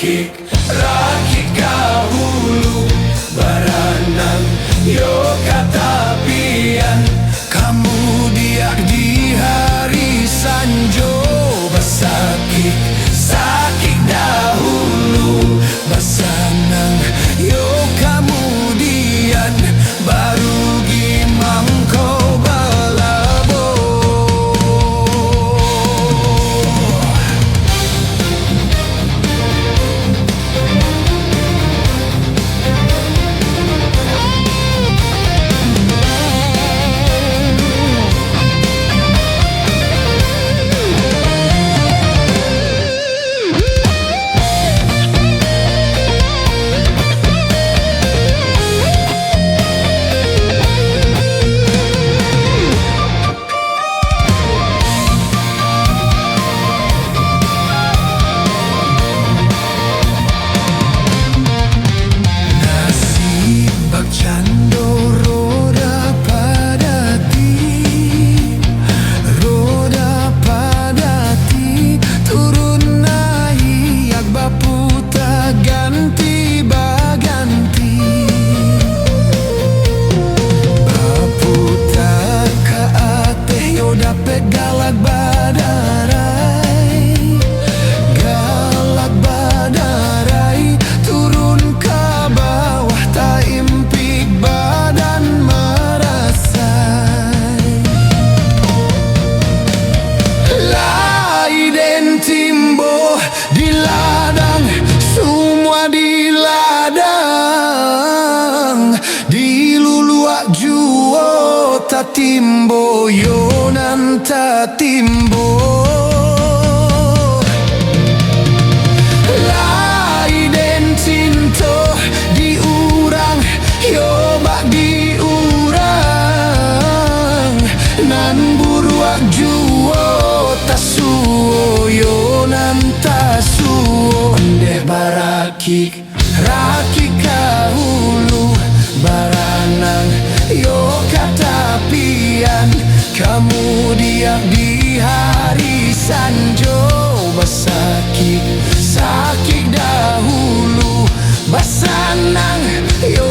rakik kahulu baranang yo katapian kamu diak di hari sanjo basakik sakik dahulu basanang yo kemudian baru gimang kau balabo. Galak badarai turun ke bawah tak impik badan merasai lai den timbo di ladang semua di ladang di luluak juo tak timbo yo nanta timbo lai den cinto di urang yo bak di urang nan buruak juo tasuo yo nanta suo ndeh barakik rakik kahulu baranang yo katapian kamu diak di hari sanjo basakik sakik dahulu basanang yo